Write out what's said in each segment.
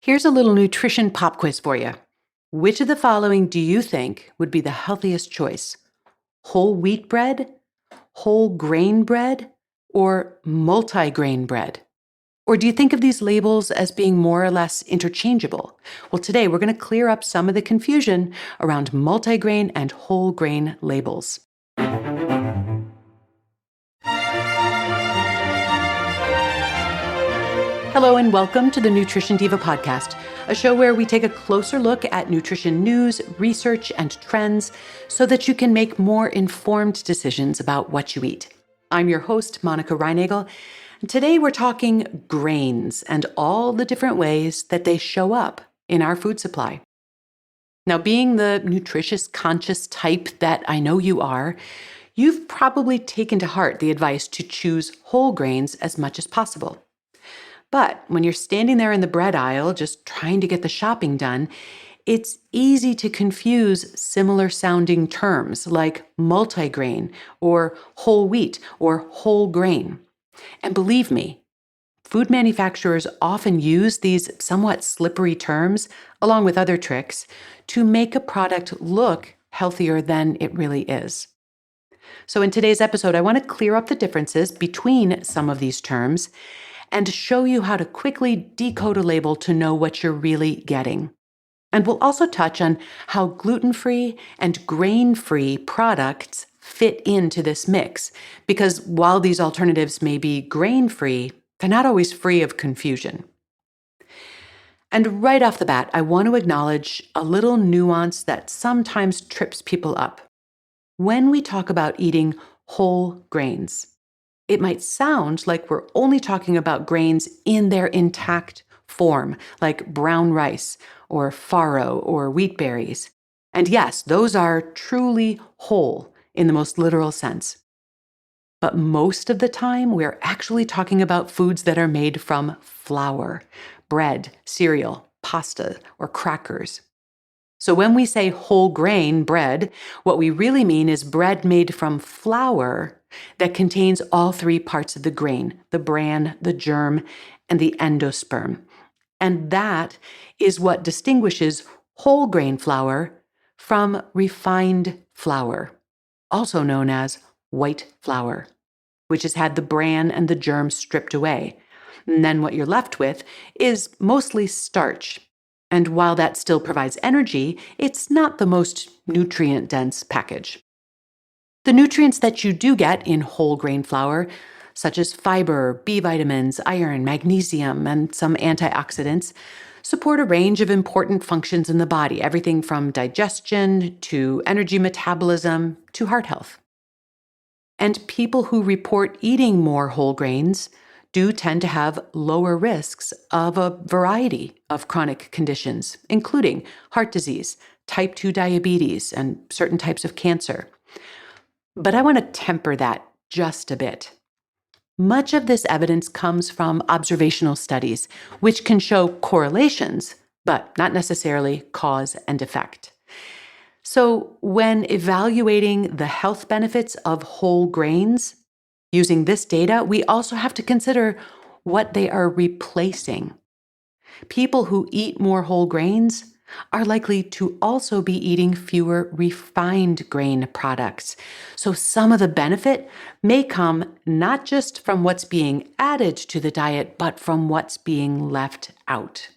Here's a little nutrition pop quiz for you. Which of the following do you think would be the healthiest choice? Whole wheat bread, whole grain bread, or multigrain bread? Or do you think of these labels as being more or less interchangeable? Well, today we're going to clear up some of the confusion around multigrain and whole grain labels. Hello and welcome to the Nutrition Diva podcast, a show where we take a closer look at nutrition news, research, and trends so that you can make more informed decisions about what you eat. I'm your host, Monica Reinagel, and today we're talking grains and all the different ways that they show up in our food supply. Now, being the nutritious conscious type that I know you are, you've probably taken to heart the advice to choose whole grains as much as possible. But when you're standing there in the bread aisle just trying to get the shopping done, it's easy to confuse similar sounding terms like multigrain or whole wheat or whole grain. And believe me, food manufacturers often use these somewhat slippery terms, along with other tricks, to make a product look healthier than it really is. So in today's episode, I want to clear up the differences between some of these terms and show you how to quickly decode a label to know what you're really getting. And we'll also touch on how gluten-free and grain-free products fit into this mix, because while these alternatives may be grain-free, they're not always free of confusion. And right off the bat, I want to acknowledge a little nuance that sometimes trips people up. When we talk about eating whole grains, it might sound like we're only talking about grains in their intact form, like brown rice or farro or wheat berries. And yes, those are truly whole in the most literal sense. But most of the time, we're actually talking about foods that are made from flour, bread, cereal, pasta, or crackers. So when we say whole grain bread, what we really mean is bread made from flour that contains all three parts of the grain, the bran, the germ, and the endosperm. And that is what distinguishes whole grain flour from refined flour, also known as white flour, which has had the bran and the germ stripped away. And then what you're left with is mostly starch. And while that still provides energy, it's not the most nutrient-dense package. The nutrients that you do get in whole grain flour, such as fiber, B vitamins, iron, magnesium, and some antioxidants, support a range of important functions in the body, everything from digestion to energy metabolism to heart health. And people who report eating more whole grains do tend to have lower risks of a variety of chronic conditions, including heart disease, type 2 diabetes, and certain types of cancer. But I want to temper that just a bit. Much of this evidence comes from observational studies, which can show correlations, but not necessarily cause and effect. So when evaluating the health benefits of whole grains, using this data, we also have to consider what they are replacing. People who eat more whole grains are likely to also be eating fewer refined grain products. So some of the benefit may come not just from what's being added to the diet, but from what's being left out.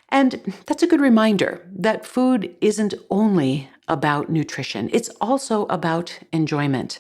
And that's a good reminder that food isn't only about nutrition, it's also about enjoyment.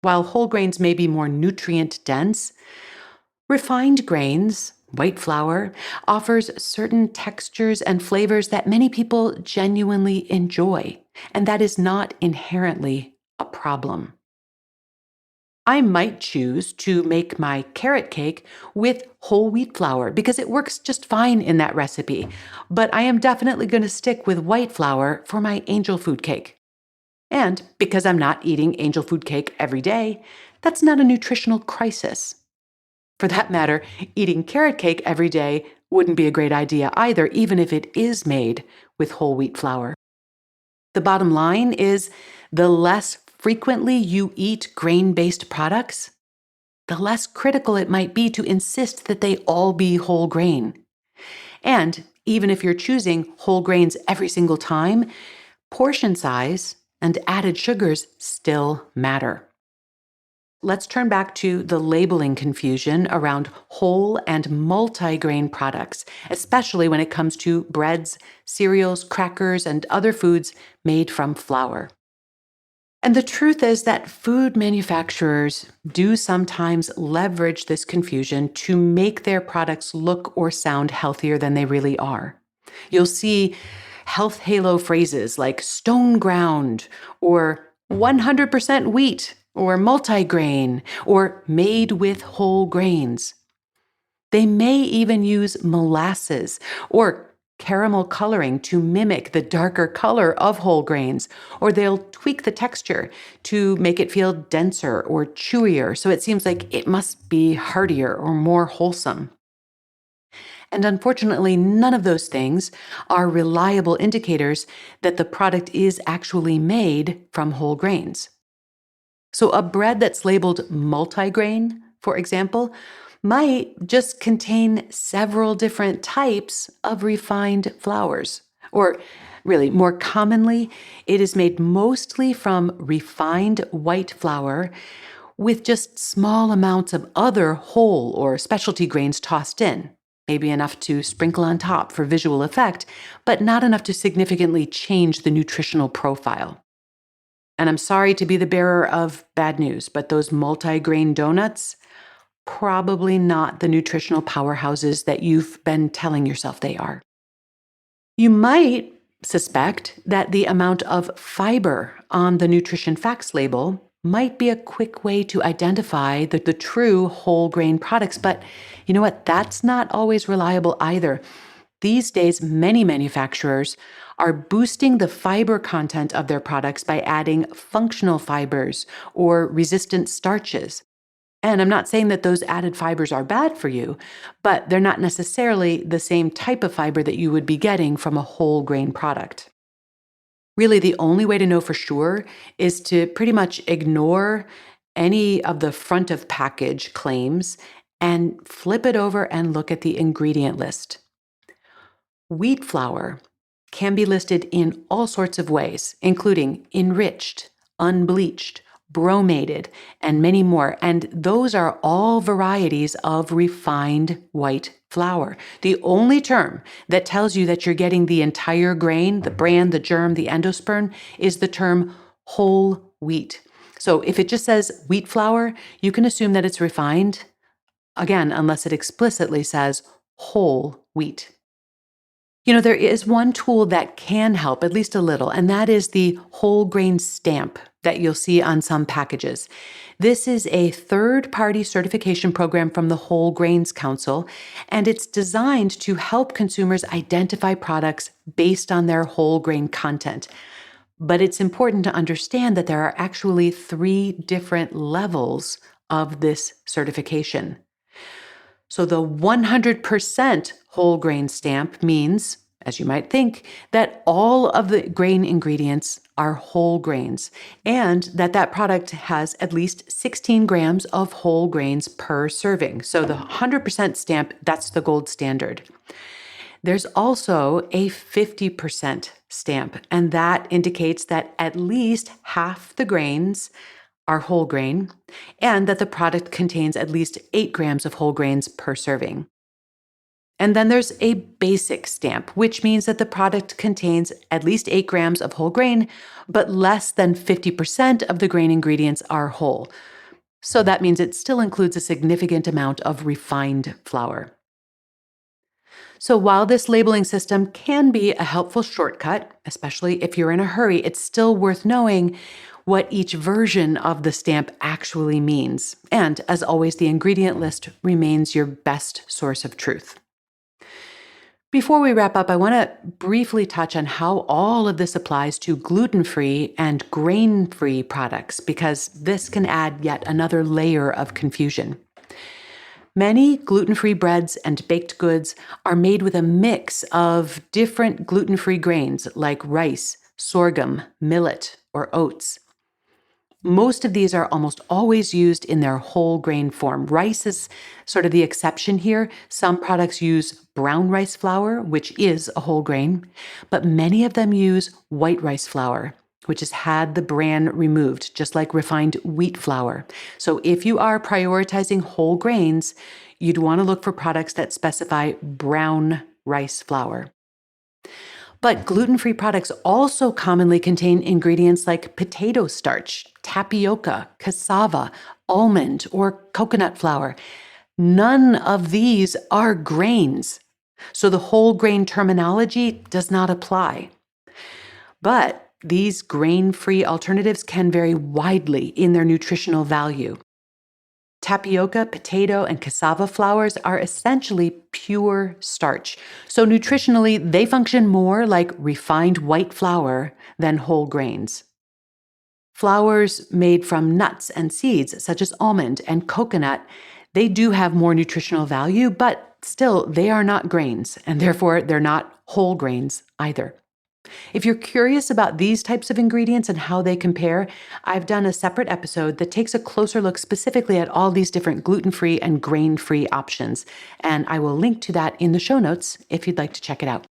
While whole grains may be more nutrient dense, refined grains, white flour, offers certain textures and flavors that many people genuinely enjoy, and that is not inherently a problem. I might choose to make my carrot cake with whole wheat flour because it works just fine in that recipe, but I am definitely going to stick with white flour for my angel food cake. And because I'm not eating angel food cake every day, that's not a nutritional crisis. For that matter, eating carrot cake every day wouldn't be a great idea either, even if it is made with whole wheat flour. The bottom line is the less frequently you eat grain-based products, the less critical it might be to insist that they all be whole grain. And even if you're choosing whole grains every single time, portion size and added sugars still matter. Let's turn back to the labeling confusion around whole and multi-grain products, especially when it comes to breads, cereals, crackers, and other foods made from flour. And the truth is that food manufacturers do sometimes leverage this confusion to make their products look or sound healthier than they really are. You'll see health halo phrases like stone ground or 100% wheat or multigrain or made with whole grains. They may even use molasses or caramel coloring to mimic the darker color of whole grains, or they'll tweak the texture to make it feel denser or chewier, so it seems like it must be heartier or more wholesome. And unfortunately, none of those things are reliable indicators that the product is actually made from whole grains. So, a bread that's labeled multigrain, for example, might just contain several different types of refined flours. Or, really, more commonly, it is made mostly from refined white flour with just small amounts of other whole or specialty grains tossed in. Maybe enough to sprinkle on top for visual effect, but not enough to significantly change the nutritional profile. And I'm sorry to be the bearer of bad news, but those multi-grain donuts, probably not the nutritional powerhouses that you've been telling yourself they are. You might suspect that the amount of fiber on the nutrition facts label might be a quick way to identify the true whole grain products, but you know what? That's not always reliable either. These days, many manufacturers are boosting the fiber content of their products by adding functional fibers or resistant starches. And I'm not saying that those added fibers are bad for you, but they're not necessarily the same type of fiber that you would be getting from a whole grain product. Really, the only way to know for sure is to pretty much ignore any of the front of package claims and flip it over and look at the ingredient list. Wheat flour can be listed in all sorts of ways, including enriched, unbleached, bromated, and many more. And those are all varieties of refined white flour. The only term that tells you that you're getting the entire grain, the bran, the germ, the endosperm, is the term whole wheat. So if it just says wheat flour, you can assume that it's refined, again, unless it explicitly says whole wheat. You know, there is one tool that can help, at least a little, and that is the whole grain stamp that you'll see on some packages. This is a third-party certification program from the Whole Grains Council, and it's designed to help consumers identify products based on their whole grain content. But it's important to understand that there are actually 3 different levels of this certification. So the 100% whole grain stamp means, as you might think, that all of the grain ingredients are whole grains and that product has at least 16 grams of whole grains per serving. So the 100% stamp, that's the gold standard. There's also a 50% stamp, and that indicates that at least half the grains are whole grain, and that the product contains at least 8 grams of whole grains per serving. And then there's a basic stamp, which means that the product contains at least 8 grams of whole grain, but less than 50% of the grain ingredients are whole. So that means it still includes a significant amount of refined flour. So while this labeling system can be a helpful shortcut, especially if you're in a hurry, it's still worth knowing what each version of the stamp actually means. And as always, the ingredient list remains your best source of truth. Before we wrap up, I want to briefly touch on how all of this applies to gluten-free and grain-free products, because this can add yet another layer of confusion. Many gluten-free breads and baked goods are made with a mix of different gluten-free grains like rice, sorghum, millet, or oats. Most of these are almost always used in their whole grain form. Rice is sort of the exception here. Some products use brown rice flour, which is a whole grain, but many of them use white rice flour, which has had the bran removed, just like refined wheat flour. So if you are prioritizing whole grains, you'd want to look for products that specify brown rice flour. But gluten-free products also commonly contain ingredients like potato starch, tapioca, cassava, almond, or coconut flour. None of these are grains, so the whole grain terminology does not apply. But these grain-free alternatives can vary widely in their nutritional value. Tapioca, potato, and cassava flours are essentially pure starch. So nutritionally, they function more like refined white flour than whole grains. Flours made from nuts and seeds, such as almond and coconut, they do have more nutritional value, but still, they are not grains, and therefore they're not whole grains either. If you're curious about these types of ingredients and how they compare, I've done a separate episode that takes a closer look specifically at all these different gluten-free and grain-free options, and I will link to that in the show notes if you'd like to check it out.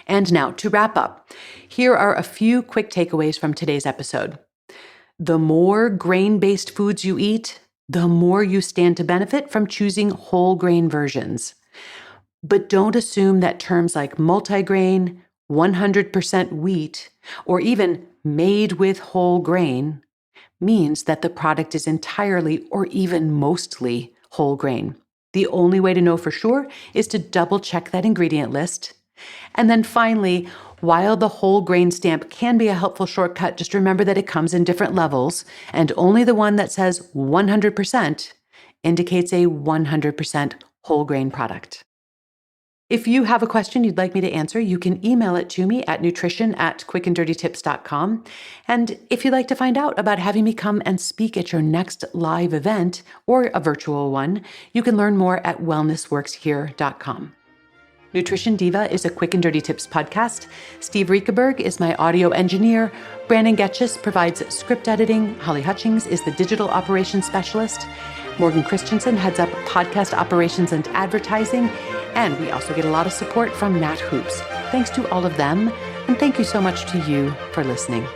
And now, to wrap up, here are a few quick takeaways from today's episode. The more grain-based foods you eat, the more you stand to benefit from choosing whole grain versions. But don't assume that terms like multigrain, 100% wheat, or even made with whole grain means that the product is entirely or even mostly whole grain. The only way to know for sure is to double check that ingredient list. And then finally, while the whole grain stamp can be a helpful shortcut, just remember that it comes in different levels, and only the one that says 100% indicates a 100% whole grain product. If you have a question you'd like me to answer, you can email it to me at nutrition@quickanddirtytips.com. And if you'd like to find out about having me come and speak at your next live event or a virtual one, you can learn more at wellnessworkshere.com. Nutrition Diva is a Quick and Dirty Tips podcast. Steve Riekeberg is my audio engineer. Brandon Getchis provides script editing. Holly Hutchings is the digital operations specialist. Morgan Christensen heads up podcast operations and advertising. And we also get a lot of support from Nat Hoops. Thanks to all of them, and thank you so much to you for listening.